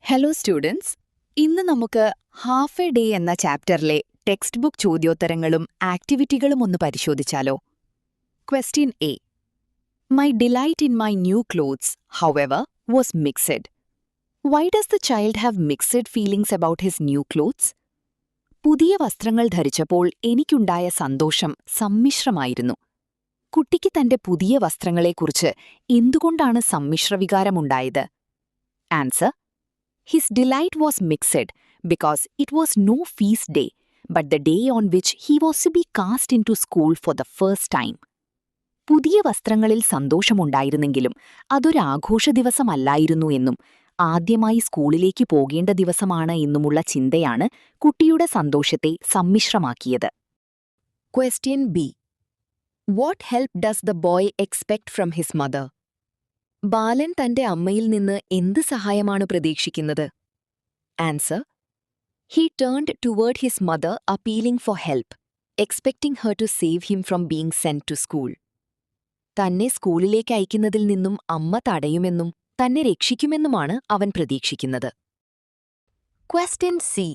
Hello students, ഇന്ന് നമുക്ക് half A day എന്ന ചാപ്റ്ററിലെ ടെക്സ്റ്റ് ബുക്ക് ചോദ്യോത്തരങ്ങളും ആക്ടിവിറ്റികളും ഒന്ന് പരിശോധിച്ചാലോ? Question A. My delight in my new clothes, however, was mixed. Why does the child have mixed feelings about his new clothes? പുതിയ വസ്ത്രങ്ങൾ ധരിച്ചപ്പോൾ എനിക്കുണ്ടായ സന്തോഷം സമ്മിശ്രമായിരുന്നു. കുട്ടിക്ക് തന്റെ പുതിയ വസ്ത്രങ്ങളെക്കുറിച്ച് എന്തുകൊണ്ടാണ് സമ്മിശ്രവികാരമുണ്ടായത്? Answer: His delight was mixed because it was no feast day, but the day on which he was to be cast into school for the first time. പുതിയ വസ്ത്രങ്ങളിൽ സന്തോഷമുണ്ടായിരുന്നെങ്കിലും അതൊരു ആഘോഷ ദിവസമല്ലായിരുന്നു എന്നും ആദ്യമായി സ്കൂളിലേക്ക് പോകേണ്ട ദിവസമാണ് എന്നുമുള്ള ചിന്തയാണ് കുട്ടിയുടെ സന്തോഷത്തെ സമ്മിശ്രമാക്കിയത്. Question B. What help does the boy expect from his mother? ബാലൻ തന്റെ അമ്മയിൽ നിന്ന് എന്ത് സഹായമാണ് പ്രതീക്ഷിക്കുന്നത്? Answer: he turned toward his mother appealing for help, expecting her to save him from being sent to school. തന്നെ സ്കൂളിലേക്ക് അയക്കുന്നതിൽ നിന്നും അമ്മ തടയുമെന്നും തന്നെ രക്ഷിക്കുമെന്നുമാണ് അവൻ പ്രതീക്ഷിക്കുന്നത്. Question C.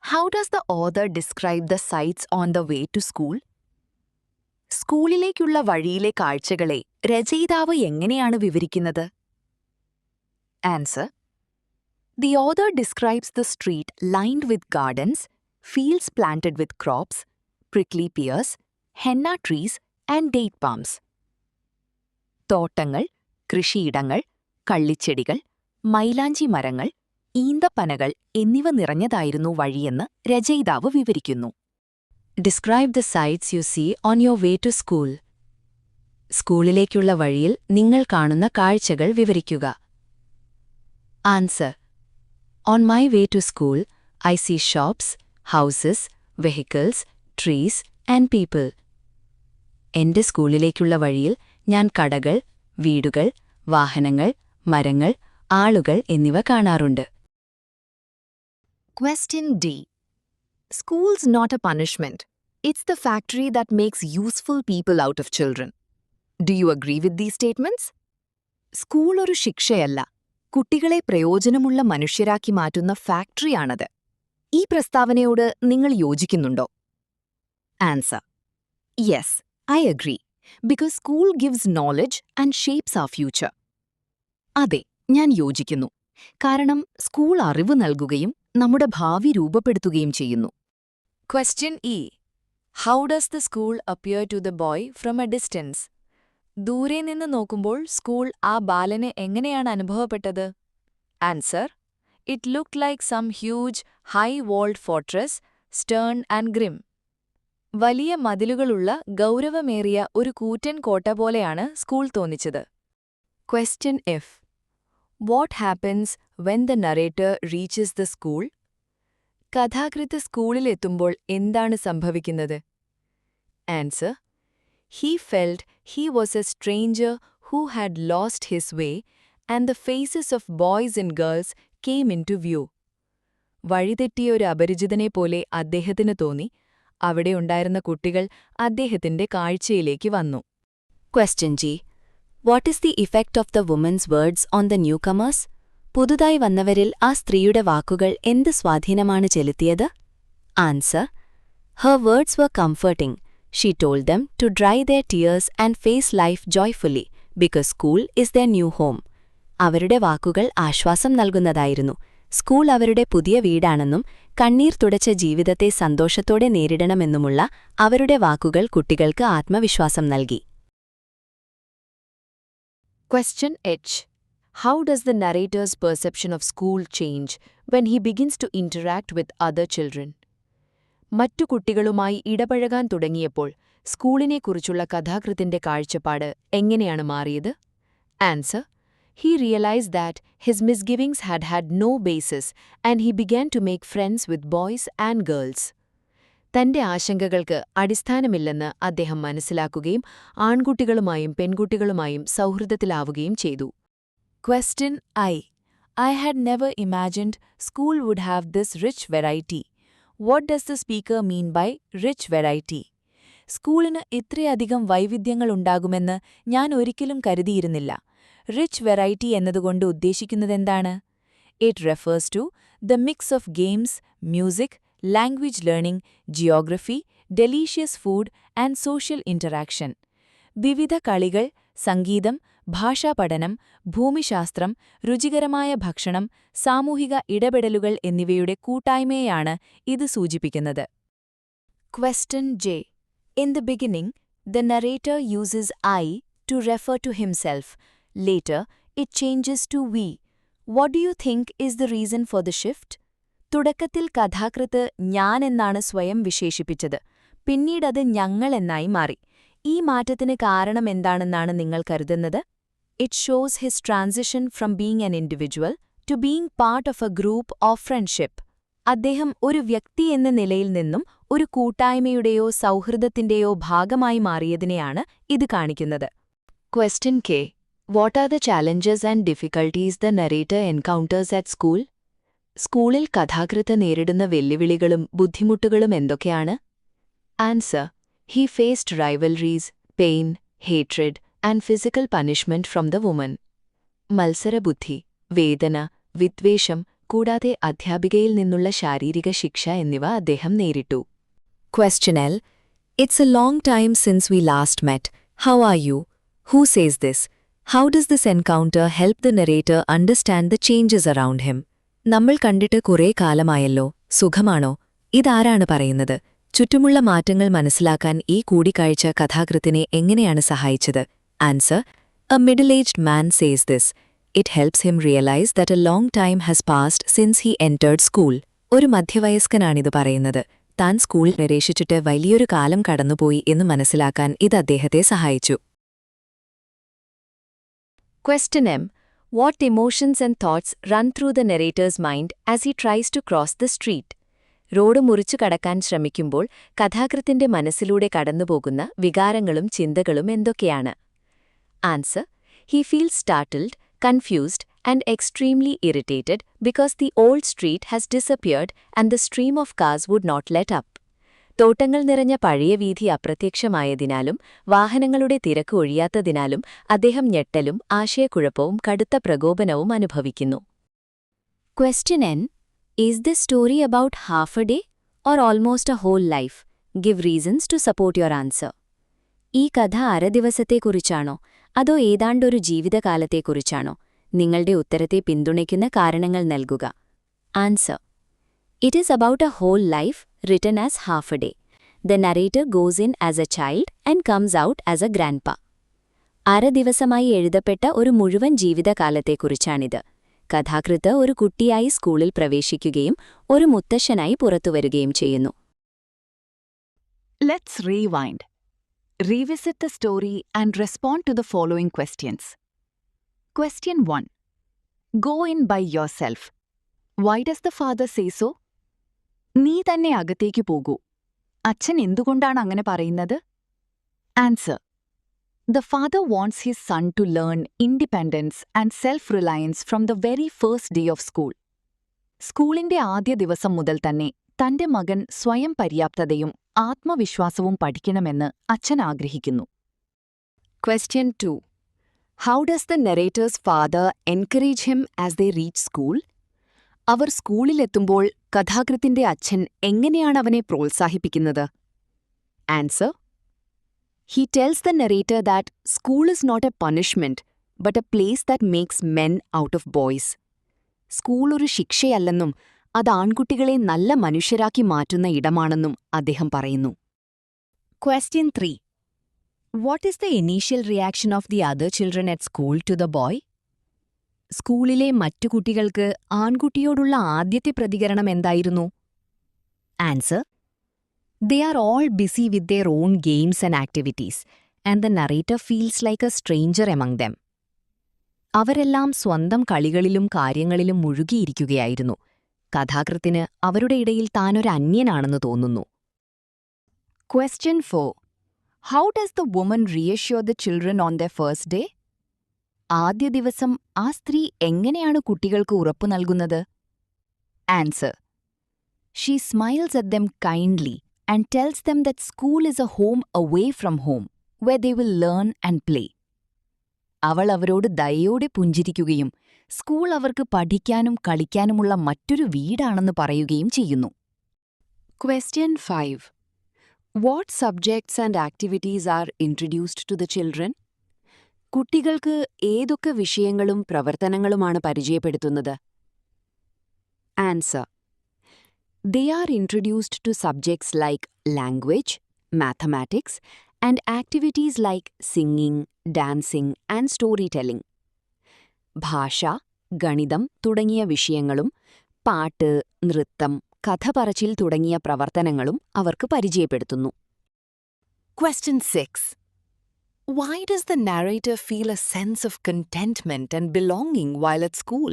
How does the author describe the sights on the way to school? സ്കൂളിലേക്കുള്ള വഴിയിലെ കാഴ്ചകളെ രചയിതാവ് എങ്ങനെയാണ് വിവരിക്കുന്നത്? Answer: the author describes the street lined with gardens, fields planted with crops, prickly pears, henna trees and date palms. തോട്ടങ്ങൾ, കൃഷിയിടങ്ങൾ, കള്ളിച്ചെടികൾ, മൈലാഞ്ചി മരങ്ങൾ, ഈന്തപ്പനകൾ എന്നിവ നിറഞ്ഞതായിരുന്നു വഴിയെന്ന് രചയിതാവ് വിവരിക്കുന്നു. Describe the sights you see on your way to school. സ്കൂളിലേക്കുള്ള വഴിയിൽ നിങ്ങൾ കാണുന്ന കാഴ്ചകൾ വിവരിക്കുക. Answer: On my way to school, I see shops, houses, vehicles, trees and people. എന്റെ സ്കൂളിലേക്കുള്ള വഴിയിൽ ഞാൻ കടകൾ, വീടുകൾ, വാഹനങ്ങൾ, മരങ്ങൾ, ആളുകൾ എന്നിവ കാണാറുണ്ട്. Question D. School's not a punishment. It's the factory that makes useful people out of children. Do you agree with these statements? School ഒരു ശിക്ഷയല്ല, കുട്ടികളെ പ്രയോജനമുള്ള മനുഷ്യരാക്കി മാറ്റുന്ന ഫാക്ടറിയാണത്. ഈ പ്രസ്താവനയോട് നിങ്ങൾ യോജിക്കുന്നുണ്ടോ? Answer: yes, I agree, because school gives knowledge and shapes our future. അതെ, ഞാൻ യോജിക്കുന്നു, കാരണം സ്കൂൾ അറിവ് നൽകുകയും നമ്മുടെ ഭാവി രൂപപ്പെടുത്തുകയും ചെയ്യുന്നു. Question E. How does the school appear to the boy from a distance? ദൂരെ നിന്ന് നോക്കുമ്പോൾ സ്കൂൾ ആ ബാലന് എങ്ങനെയാണ് അനുഭവപ്പെട്ടത്? Answer: it looked like some huge high walled fortress, stern and grim. വലിയ മതിലുകളുള്ള ഗൗരവമേറിയ ഒരു കൂറ്റൻ കോട്ട പോലെയാണ് സ്കൂൾ തോന്നിച്ചത്. Question F. What happens when the narrator reaches the school? കഥാകൃത്ത് സ്കൂളിലെത്തുമ്പോൾ എന്താണ് സംഭവിക്കുന്നത്? Answer: He felt he was a stranger who had lost his way, and the faces of boys and girls came into view. വഴിതെറ്റിയ ഒരു അപരിചിതനെപ്പോലെ അദ്ദേഹത്തിന് തോന്നി. അവിടെ ഉണ്ടായിരുന്ന കുട്ടികൾ അദ്ദേഹത്തിന്റെ കാഴ്ചയിലേക്ക് വന്നു. Question G. What is the effect of the woman's words on the newcomers? പുതുതായി വന്നവരിൽ ആ സ്ത്രീയുടെ വാക്കുകൾ എന്ത് സ്വാധീനമാണ് ചെലുത്തിയത്? Answer: Her words were comforting. She told them to dry their tears and face life joyfully, because school is their new home. അവരുടെ വാക്കുകൾ ആശ്വാസം നൽകുന്നതായിരുന്നു. സ്കൂൾ അവരുടെ പുതിയ വീടാണെന്നും കണ്ണീർ തുടച്ച ജീവിതത്തെ സന്തോഷത്തോടെ നേരിടണമെന്നുമുള്ള അവരുടെ വാക്കുകൾ കുട്ടികൾക്ക് ആത്മവിശ്വാസം നൽകി. Question H. How does the narrator's perception of school change when he begins to interact with other children? മറ്റു കുട്ടികളുമായി ഇടപഴകാൻ തുടങ്ങിയപ്പോൾ സ്കൂളിനെക്കുറിച്ചുള്ള കഥാകൃത്തിന്റെ കാഴ്ചപ്പാട് എങ്ങനെയാണ് മാറിയത്? Answer: He realized that his misgivings had no basis and he began to make friends with boys and girls. തന്റെ ആശങ്കകൾക്ക് അടിസ്ഥാനമില്ലെന്ന് അദ്ദേഹം മനസ്സിലാക്കുകയും ആൺകുട്ടികളുമായും പെൺകുട്ടികളുമായും സൗഹൃദത്തിലാവുകയും ചെയ്തു. Question I. I had never imagined school would have this rich variety. What does the speaker mean by rich variety? സ്കൂളിന് ഇത്രയധികം വൈവിധ്യങ്ങളുണ്ടാകുമെന്ന് ഞാൻ ഒരിക്കലും കരുതിയിരുന്നില്ല. Rich variety എന്നതുകൊണ്ട് ഉദ്ദേശിക്കുന്നതെന്താണ്? It refers to the mix of games, music, language learning, geography, delicious food and social interaction. വിവിധ കളികൾ, സംഗീതം, ഭാഷാപഠനം, ഭൂമിശാസ്ത്രം, രുചികരമായ ഭക്ഷണം, സാമൂഹിക ഇടപെടലുകൾ എന്നിവയുടെ കൂട്ടായ്മയെയാണ് ഇത് സൂചിപ്പിക്കുന്നത്. Question J. In the beginning, the narrator uses I to refer to himself. Later, it changes to we. What do you think is the reason for the shift? തുടക്കത്തിൽ കഥാകൃത്ത് ഞാൻ എന്നാണ് സ്വയം വിശേഷിപ്പിച്ചത്. പിന്നീടത് ഞങ്ങൾ എന്നായി മാറി. ഈ മാറ്റത്തിന് കാരണമെന്താണെന്നാണ് നിങ്ങൾ കരുതുന്നത്? It shows his transition from being an individual to being part of a group or friendship. അദ്ദേഹം ഒരു വ്യക്തി എന്ന നിലയിൽ നിന്നും ഒരു കൂട്ടായ്മയുടെയോ സൗഹൃദത്തിന്റെയോ ഭാഗമായി മാറിയതിനെയാണ് ഇത് കാണിക്കുന്നത്. Question K. What are the challenges and difficulties the narrator encounters at school? സ്കൂളിൽ കഥാകൃത്ത് നേരിടുന്ന വെല്ലുവിളികളും ബുദ്ധിമുട്ടുകളും എന്തൊക്കെയാണ്? Answer. He faced rivalries, pain, hatred, and physical punishment from the woman. മത്സരബുദ്ധി, വേദന, വിദ്വേഷം, കൂടാതെ അധ്യാപികയിൽ നിന്നുള്ള ശാരീരിക ശിക്ഷ എന്നിവ അദ്ദേഹം നേരിട്ടു. Question L. It's a long time since we last met. How are you? Who says this? How does this encounter help the narrator understand the changes around him? നമ്മൾ കണ്ടിട്ട് കുറേ കാലമായല്ലോ, സുഖമാണോ? ഇതാരാണ് പറയുന്നത്? ചുറ്റുമുള്ള മാറ്റങ്ങൾ മനസ്സിലാക്കാൻ ഈ കൂടിക്കാഴ്ച കഥാകൃത്തിനെ എങ്ങനെയാണ് സഹായിച്ചത്? Answer. A middle-aged man says this. It helps him realize that a long time has passed since he entered school. ഒരു മധ്യവയസ്കനാണിത് പറയുന്നത്. താൻ സ്കൂൾ പ്രവേശിച്ചിട്ട് വലിയൊരു കാലം കടന്നുപോയി എന്ന് മനസ്സിലാക്കാൻ ഇത് അദ്ദേഹത്തെ സഹായിച്ചു. Question M. What emotions and thoughts run through the narrator's mind as he tries to cross the street? Road മുറിച്ചു കടക്കാൻ ശ്രമിക്കുമ്പോൾ കഥാകൃത്തിന്റെ മനസ്സിലൂടെ കടന്നുപോകുന്ന വികാരങ്ങളും ചിന്തകളും എന്തൊക്കെയാണ്? Answer. He feels startled, confused, and extremely irritated because the old street has disappeared and the stream of cars would not let up. തോട്ടങ്ങൾ നിറഞ്ഞ പഴയ വീഥി അപ്രത്യക്ഷമായതിനാലും വാഹനങ്ങളുടെ തിരക്ക് ഒഴിയാത്തതിനാലും അദ്ദേഹം ഞെട്ടലും ആശയക്കുഴപ്പവും കടുത്ത പ്രകോപനവും അനുഭവിക്കുന്നു. Question N. Is this story about half a day or almost a whole life? Give reasons to support your answer. ഈ കഥ അരദിവസത്തെക്കുറിച്ചാണോ അതോ ഏതാണ്ടൊരു ജീവിതകാലത്തെക്കുറിച്ചാണോ? നിങ്ങളുടെ ഉത്തരത്തെ പിന്തുണയ്ക്കുന്ന കാരണങ്ങൾ നൽകുക. Answer. It is about a whole life written as half a day. The narrator goes in as a child and comes out as a grandpa. അരദിവസമായി എഴുതപ്പെട്ട ഒരു മുഴുവൻ ജീവിതകാലത്തെക്കുറിച്ചാണിത്. കഥാകൃത്ത് ഒരു കുട്ടിയായി സ്കൂളിൽ പ്രവേശിക്കുകയും ഒരു മുത്തശ്ശനായി പുറത്തുവരുകയും ചെയ്യുന്നു. Let's rewind. Revisit the story and respond to the following questions. Question 1. Go in by yourself. Why does the father say so? നീ തന്നെ അകത്തേക്ക് പോകൂ. അച്ഛൻ എന്തുകൊണ്ടാണ് അങ്ങനെ പറയുന്നത്? Answer. The father wants his son to learn independence and self-reliance from the very first day of school. സ്കൂളിന്റെ ആദ്യ ദിവസം മുതൽ തന്നെ തന്റെ മകൻ സ്വയം പര്യാപ്തതയും ആത്മവിശ്വാസവും പഠിക്കണമെന്ന് അച്ഛൻ ആഗ്രഹിക്കുന്നു. Question 2. How does the narrator's father encourage him as they reach school? അവർ സ്കൂളിലെത്തുമ്പോൾ കഥാകൃത്തിന്റെ അച്ഛൻ എങ്ങനെയാണ് അവനെ പ്രോത്സാഹിപ്പിക്കുന്നത്? Answer. He tells the narrator that school is not a punishment, but a place that makes men out of boys. School ഒരു ശിക്ഷയല്ലെന്നും അത് ആൺകുട്ടികളെ നല്ല മനുഷ്യരാക്കി മാറ്റുന്ന ഇടമാണെന്നും അദ്ദേഹം പറയുന്നു. Question 3. What is the initial reaction of the other children at school to the boy? സ്കൂളിലെ മറ്റു കുട്ടികൾക്ക് ആൺകുട്ടിയോടുള്ള ആദ്യത്തെ പ്രതികരണം എന്തായിരുന്നു? Answer. They are all busy with their own games and activities, and the narrator feels like a stranger among them. അവരെല്ലാം സ്വന്തം കളികളിലും കാര്യങ്ങളിലും മുഴുകിയിരിക്കുകയായിരുന്നു. കഥാകൃത്തിന് അവരുടെ ഇടയിൽ താനൊരു അന്യനാണെന്ന് തോന്നുന്നു. Question 4. How does the woman reassure the children on their first day? ആദ്യ ദിവസം ആ സ്ത്രീ എങ്ങനെയാണ് കുട്ടികൾക്ക് ഉറപ്പു നൽകുന്നത്? Answer. She smiles at them kindly and tells them that school is a home away from home, where they will learn and play. അവൾ അവരോട് ദയയോടെ പുഞ്ചിരിക്കുകയും സ്കൂൾ അവർക്ക് പഠിക്കാനും കളിക്കാനുമുള്ള മറ്റൊരു വീടാണെന്ന് പറയുകയും ചെയ്യുന്നു. Question 5. What subjects and activities are introduced to the children? കുട്ടികൾക്ക് ഏതൊക്കെ വിഷയങ്ങളും പ്രവർത്തനങ്ങളുമാണ് പരിചയപ്പെടുത്തുന്നത്? Answer. They are introduced to subjects like language, mathematics, and activities like singing, dancing, and storytelling. ഭാഷ, ഗണിതം തുടങ്ങിയ വിഷയങ്ങളും പാട്ട്, നൃത്തം, കഥ പറച്ചിൽ തുടങ്ങിയ പ്രവർത്തനങ്ങളും അവർക്ക് പരിചയപ്പെടുത്തുന്നു. Question 6. Why does the narrator feel a sense of contentment and belonging while at school?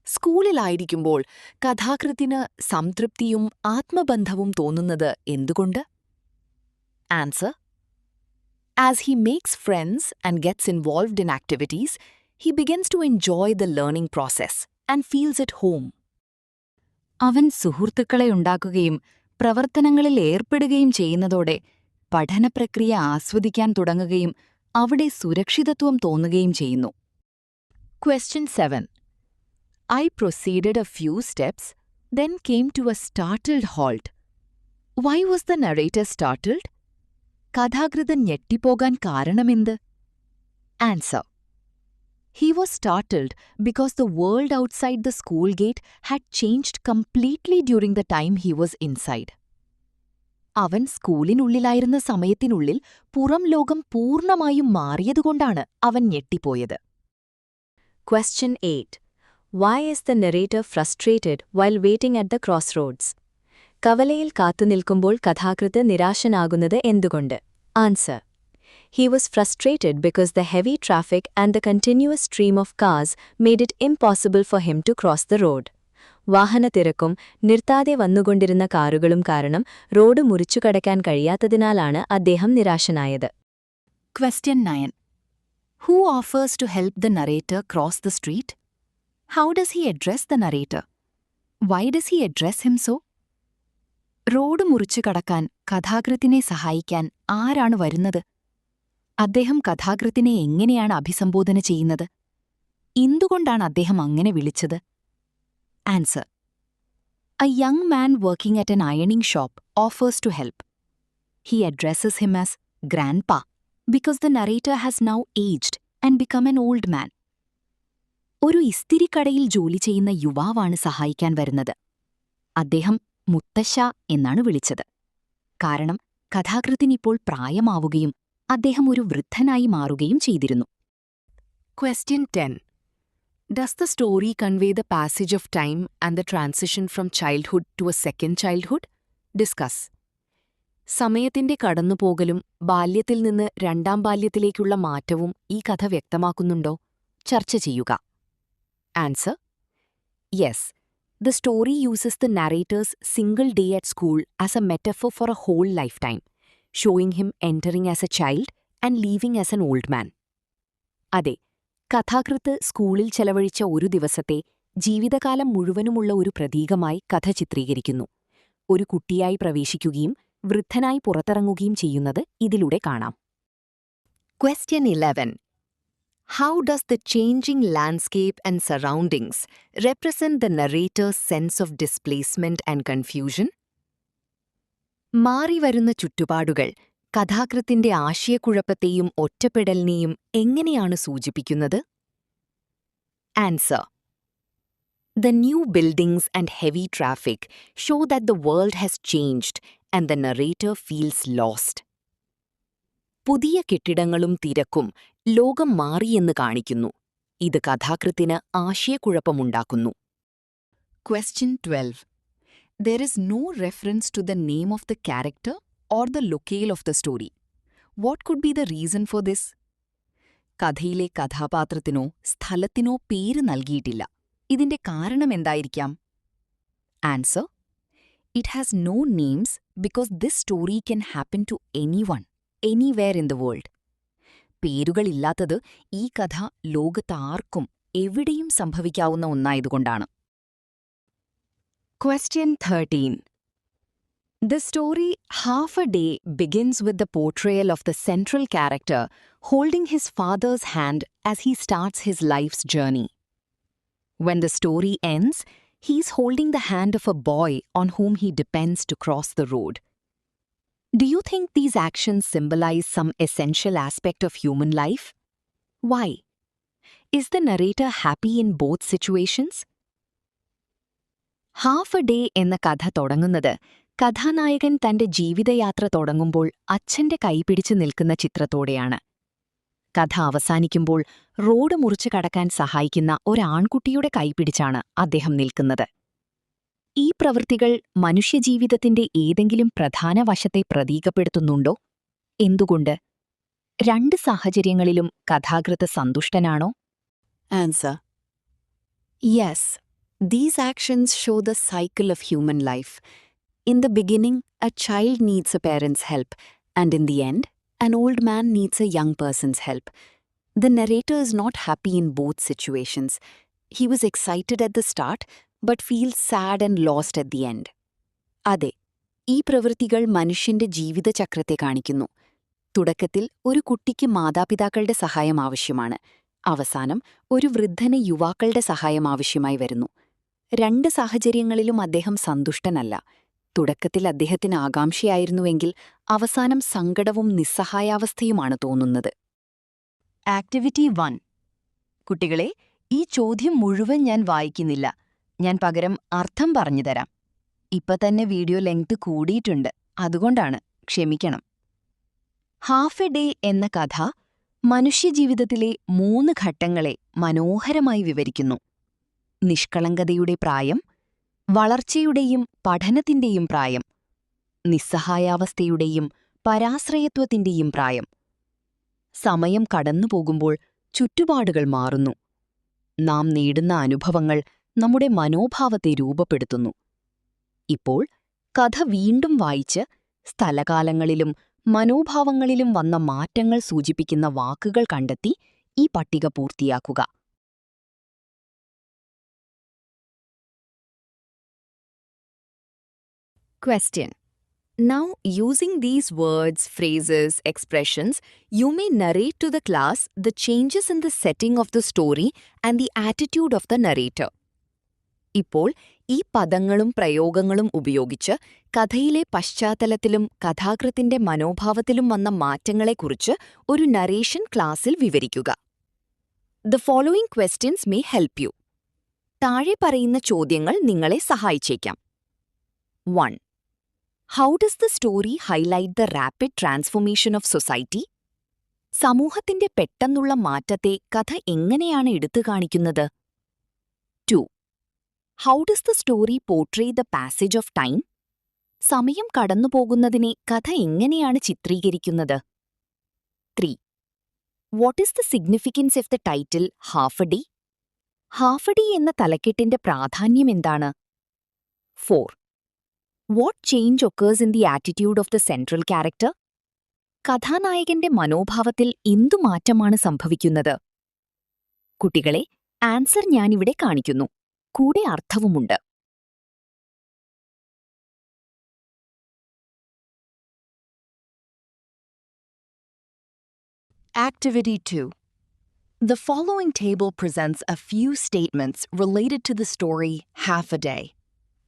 സ്കൂളിലായിരിക്കുമ്പോൾ കഥാകൃത്തിന് സംതൃപ്തിയും ആത്മബന്ധവും തോന്നുന്നത് എന്തുകൊണ്ട്? Answer. As he makes friends and gets involved in activities, he begins to enjoy the learning process and feels at home. അവൻ സുഹൃത്തുക്കളെ ഉണ്ടാക്കുകയും പ്രവർത്തനങ്ങളിൽ ഏർപ്പെടുകയും ചെയ്യുന്നതോടെ പഠനപ്രക്രിയ ആസ്വദിക്കാൻ തുടങ്ങുകയും അവിടെ സുരക്ഷിതത്വം തോന്നുകയും ചെയ്യുന്നു. Question 7. I proceeded a few steps, then came to a startled halt. Why was the narrator startled? കഥാകൃതൻ ഞെട്ടിപ്പോകാൻ കാരണമെന്ത്? Answer. He was startled because the world outside the school gate had changed completely during the time he was inside. അവൻ സ്കൂളിനുള്ളിലായിരുന്ന സമയത്തിനുള്ളിൽ പുറം ലോകം പൂർണ്ണമായും മാറിയതുകൊണ്ടാണ് അവൻ ഞെട്ടിപ്പോയത്. Question 8. Why is the narrator frustrated while waiting at the crossroads? കവലയിൽ കാത്തുനിൽക്കുമ്പോൾ കഥാകൃത്ത് നിരാശനാകുന്നത് എന്തുകൊണ്ട്? Answer. He was frustrated because the heavy traffic and the continuous stream of cars made it impossible for him to cross the road. വാഹനത്തിരക്കും നിർത്താതെ വന്നുകൊണ്ടിരുന്ന കാറുകളും കാരണം road മുറിച്ചുകടക്കാൻ കഴിയാത്തതിനാലാണ് അദ്ദേഹം നിരാശനായത്. Question 9. Who offers to help the narrator cross the street? How does he address the narrator? Why does he address him so? Road മുറിച്ചു കടക്കാൻ കഥാകൃത്തിനെ സഹായിക്കാൻ ആരാണ് വരുന്നത്? അദ്ദേഹം കഥാകൃത്തിനെ എങ്ങനെയാണ് അഭിസംബോധന ചെയ്യുന്നത്? എന്തുകൊണ്ടാണ് അദ്ദേഹം അങ്ങനെ വിളിച്ചത്? Answer. A young man working at an ironing shop offers to help. He addresses him as Grandpa because the narrator has now aged and become an old man. ഒരു ഇസ്തിരിക്കടയിൽ ജോലി ചെയ്യുന്ന യുവാവാണ് സഹായിക്കാൻ വരുന്നത്. അദ്ദേഹം മുത്തശ്ശ എന്നാണ് വിളിച്ചത്. കാരണം കഥാകൃത്തിനിപ്പോൾ പ്രായമാവുകയും അദ്ദേഹം ഒരു വൃദ്ധനായി മാറുകയും ചെയ്തിരുന്നു. Question 10. Does the story convey the passage of time and the transition from childhood to a second childhood? Discuss. സമയത്തിന്റെ കടന്നുപോകലും ബാല്യത്തിൽ നിന്ന് രണ്ടാം ബാല്യത്തിലേക്കുള്ള മാറ്റവും ഈ കഥ വ്യക്തമാക്കുന്നുണ്ടോ? ചർച്ച ചെയ്യുക. Answer. Yes. The story uses the narrator's single day at school as a metaphor for a whole lifetime, showing him entering as a child and leaving as an old man. അതെ, കഥാകൃത്ത് സ്കൂളിൽ ചെലവഴിച്ച ഒരു ദിവസത്തെ ജീവിതകാലം മുഴുവനുമുള്ള ഒരു പ്രതീകമായി കഥ ചിത്രീകരിക്കുന്നു. ഒരു കുട്ടിയായി പ്രവേശിക്കുകയും വൃദ്ധനായി പുറത്തിറങ്ങുകയും ചെയ്യുന്നത് ഇതിലൂടെ കാണാം. Question 11. How does the changing landscape and surroundings represent the narrator's sense of displacement and confusion? മാറിവരുന്ന ചുറ്റുപാടുകൾ കഥാകൃത്തിന്റെ ആശയക്കുഴപ്പത്തെയും ഒറ്റപ്പെടലിനെയും എങ്ങനെയാണ് സൂചിപ്പിക്കുന്നത്? Answer. The new buildings and heavy traffic show that the world has changed and the narrator feels lost. പുതിയ കെട്ടിടങ്ങളും തിരക്കും ലോകം മാറിയെന്ന് കാണിക്കുന്നു. ഇത് കഥാകൃത്തിന് ആശയക്കുഴപ്പമുണ്ടാക്കുന്നു. Question 12. There is no reference to the name of the character or the locale of the story. What could be the reason for this? കഥയിലെ കഥാപാത്രത്തിനോ സ്ഥലത്തിനോ പേര് നൽകിയിട്ടില്ല. ഇതിന്റെ കാരണം എന്തായിരിക്കാം? Answer. It has no names because this story can happen to anyone, anywhere in the world. പേരുകളില്ലാത്തത് ഈ കഥ ലോകത്താർക്കും എവിടെയും സംഭവിക്കാവുന്ന ഒന്നായതുകൊണ്ടാണ്. Question 13. The story Half a Day begins with the portrayal of the central character holding his father's hand as he starts his life's journey. When the story ends, he's holding the hand of a boy on whom he depends to cross the road. Do you think these actions symbolize some essential aspect of human life? Why? Is the narrator happy in both situations? Half A day എന്ന കഥ തുടങ്ങുന്നത് കഥാനായകൻ തന്റെ ജീവിതയാത്ര തുടങ്ങുമ്പോൾ അച്ഛന്റെ കൈപിടിച്ചു നിൽക്കുന്ന ചിത്രത്തോടെയാണ്. കഥ അവസാനിക്കുമ്പോൾ റോഡ് മുറിച്ചു കടക്കാൻ സഹായിക്കുന്ന ഒരാൺകുട്ടിയുടെ കൈപിടിച്ചാണ് അദ്ദേഹം നിൽക്കുന്നത്. ഈ പ്രവൃത്തികൾ മനുഷ്യജീവിതത്തിന്റെ ഏതെങ്കിലും പ്രധാന വശത്തെ പ്രതീകപ്പെടുത്തുന്നുണ്ടോ? എന്തുകൊണ്ട്? രണ്ട് സാഹചര്യങ്ങളിലും കഥാകൃത്ത് സന്തുഷ്ടനാണോ? Answer. Yes, these actions show the cycle of human life. In the beginning, a child needs a parent's help, and in the end, an old man needs a young person's help. The narrator is not happy in both situations. He was excited at the start, but feels sad and lost at the end. അതെ, ഈ പ്രവൃത്തികൾ മനുഷ്യന്റെ ജീവിതചക്രത്തെ കാണിക്കുന്നു. തുടക്കത്തിൽ ഒരു കുട്ടിക്ക് മാതാപിതാക്കളുടെ സഹായം ആവശ്യമാണ്. അവസാനം ഒരു വൃദ്ധന് യുവാക്കളുടെ സഹായം ആവശ്യമായി വരുന്നു. രണ്ട് സാഹചര്യങ്ങളിലും അദ്ദേഹം സന്തുഷ്ടനല്ല. തുടക്കത്തിൽ അദ്ദേഹത്തിന് ആകാംക്ഷയായിരുന്നുവെങ്കിൽ അവസാനം സങ്കടവും നിസ്സഹായാവസ്ഥയുമാണ് തോന്നുന്നത്. ആക്ടിവിറ്റി 1. കുട്ടികളെ, ഈ ചോദ്യം മുഴുവൻ ഞാൻ വായിക്കുന്നില്ല. ഞാൻ പകരം അർത്ഥം പറഞ്ഞുതരാം. ഇപ്പൊ തന്നെ വീഡിയോ ലെങ്ത് കൂടിയിട്ടുണ്ട്, അതുകൊണ്ടാണ്, ക്ഷമിക്കണം. ഹാഫ് എ ഡേ എന്ന കഥ മനുഷ്യജീവിതത്തിലെ 3 ഘട്ടങ്ങളെ മനോഹരമായി വിവരിക്കുന്നു. നിഷ്കളങ്കതയുടെ പ്രായം, വളർച്ചയുടെയും പഠനത്തിന്റെയും പ്രായം, നിസ്സഹായാവസ്ഥയുടെയും പരാശ്രയത്വത്തിന്റെയും പ്രായം. സമയം കടന്നുപോകുമ്പോൾ ചുറ്റുപാടുകൾ മാറുന്നു. നാം നേടുന്ന അനുഭവങ്ങൾ നമ്മുടെ മനോഭാവത്തെ രൂപപ്പെടുത്തുന്നു. ഇപ്പോൾ കഥ വീണ്ടും വായിച്ച് സ്ഥലകാലങ്ങളിലും മനോഭാവങ്ങളിലും വന്ന മാറ്റങ്ങൾ സൂചിപ്പിക്കുന്ന വാക്കുകൾ കണ്ടെത്തി ഈ പട്ടിക പൂർത്തിയാക്കുക. Question. Now, using these words, phrases, expressions, you may narrate to the class the changes in the setting of the story and the attitude of the narrator. ഇപ്പോൾ ഈ പദങ്ങളും പ്രയോഗങ്ങളും ഉപയോഗിച്ച് കഥയിലെ പശ്ചാത്തലത്തിലും കഥാകൃത്തിന്റെ മനോഭാവത്തിലും വന്ന മാറ്റങ്ങളെക്കുറിച്ച് ഒരു നരേഷൻ ക്ലാസ്സിൽ വിവരിക്കുക. The following questions may help you. താഴെ പറയുന്ന ചോദ്യങ്ങൾ നിങ്ങളെ സഹായിച്ചേക്കാം. 1. How does the story highlight the rapid transformation of society? സമൂഹത്തിന്റെ പെട്ടെന്നുള്ള മാറ്റത്തെ കഥ എങ്ങനെയാണ് എടുത്തുകാണിക്കുന്നത്? 2. How does the story portray the passage of time? സമയം കടന്നുപോകുന്നതിനെ കഥ എങ്ങനെയാണ് ചിത്രീകരിക്കുന്നത്? 3. What is the significance of the title Half a Day? Half A day എന്ന തലക്കെട്ടിന്റെ പ്രാധാന്യം എന്താണ്? 4. What change occurs in the attitude of the central character? കഥാനായകന്റെ മനോഭാവത്തിൽ എന്തു മാറ്റമാണ് സംഭവിക്കുന്നത്? കുട്ടികളെ, ആൻസർ ഞാനിവിടെ കാണിക്കുന്നു. കൂടെ അർത്ഥവുമുണ്ട്. Activity 2. The following table presents a few statements related to the story Half a Day.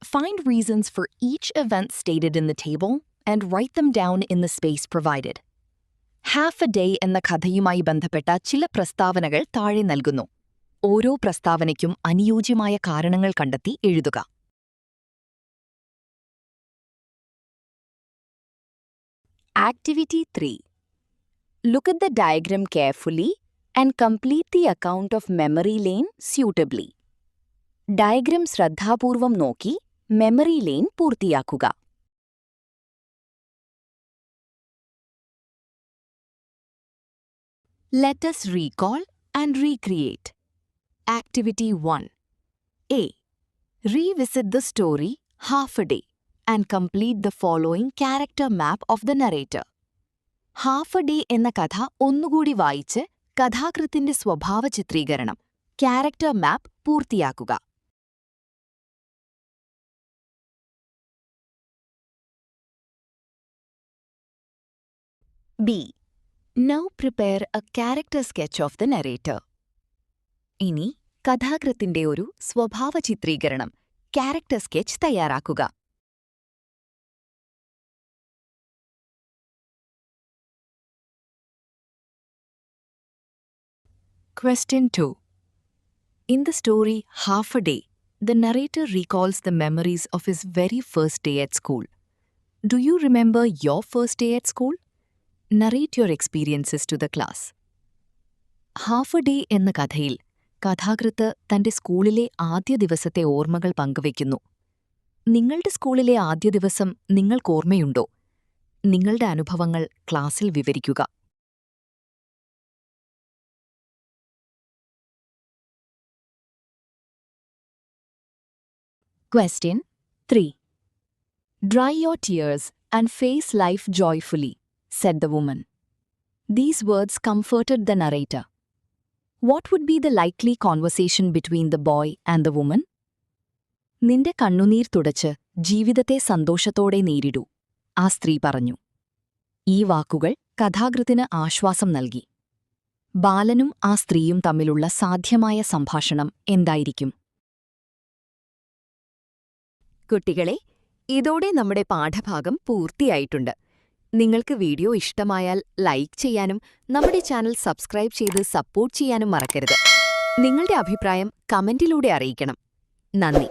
Find reasons for each event stated in the table and write them down in the space provided. Half a Day എന്ന കഥയുമായി ബന്ധപ്പെട്ട ചില പ്രസ്താവനകൾ താഴെ നൽകുന്നു. ഓരോ പ്രസ്താവനയ്ക്കും അനുയോജ്യമായ കാരണങ്ങൾ കണ്ടെത്തി എഴുതുക. Activity 3. Look at the diagram carefully and complete the account of memory lane suitably. Diagram ശ്രദ്ധാപൂർവം നോക്കി മെമ്മറി ലെയിൻ പൂർത്തിയാക്കുക. Let us recall and recreate. Activity 1. A. Revisit the story Half a Day and complete the following character map of the narrator. Half A day എന്ന കഥ ഒന്നുകൂടി വായിച്ച് കഥാകൃത്തിന്റെ സ്വഭാവ ചിത്രീകരണം, character മാപ്പ് പൂർത്തിയാക്കുക. B. Now prepare a character sketch of the narrator. ഇനി കഥാകൃത്തിന്റെ ഒരു സ്വഭാവ ചിത്രീകരണം, ക്യാരക്ടർ സ്കെച്ച് തയ്യാറാക്കുക. Question 2. In the story Half a Day, the narrator recalls the memories of his very first day at school. Do you remember your first day at school? Narrate your experiences to the class. Half A day എന്ന കഥയിൽ കഥാകൃത്ത് തന്റെ സ്കൂളിലെ ആദ്യ ദിവസത്തെ ഓർമ്മകൾ പങ്കുവയ്ക്കുന്നു. നിങ്ങളുടെ സ്കൂളിലെ ആദ്യ ദിവസം നിങ്ങൾക്കോർമ്മയുണ്ടോ? നിങ്ങളുടെ അനുഭവങ്ങൾ ക്ലാസ്സിൽ വിവരിക്കുക. Question 3. Dry your tears and face life joyfully, said the woman. These words comforted the narrator. What would be the likely conversation between the boy and the woman? നിന്റെ കണ്ണുനീർ തുടച്ച് ജീവിതത്തെ സന്തോഷത്തോടെ നേരിടൂ, ആ സ്ത്രീ പറഞ്ഞു. ഈ വാക്കുകൾ കഥാകൃത്തിന് ആശ്വാസം നൽകി. ബാലനും ആ സ്ത്രീയും തമ്മിലുള്ള സാധ്യമായ സംഭാഷണം എന്തായിരിക്കും? കുട്ടികളെ, ഇതോടെ നമ്മുടെ പാഠഭാഗം പൂർത്തിയായിട്ടുണ്ട്. നിങ്ങൾക്ക് വീഡിയോ ഇഷ്ടമായാൽ ലൈക്ക് ചെയ്യാനും നമ്മുടെ ചാനൽ സബ്സ്ക്രൈബ് ചെയ്ത് സപ്പോർട്ട് ചെയ്യാനും മറക്കരുത്. നിങ്ങളുടെ അഭിപ്രായം കമന്റിലൂടെ അറിയിക്കണം. നന്ദി.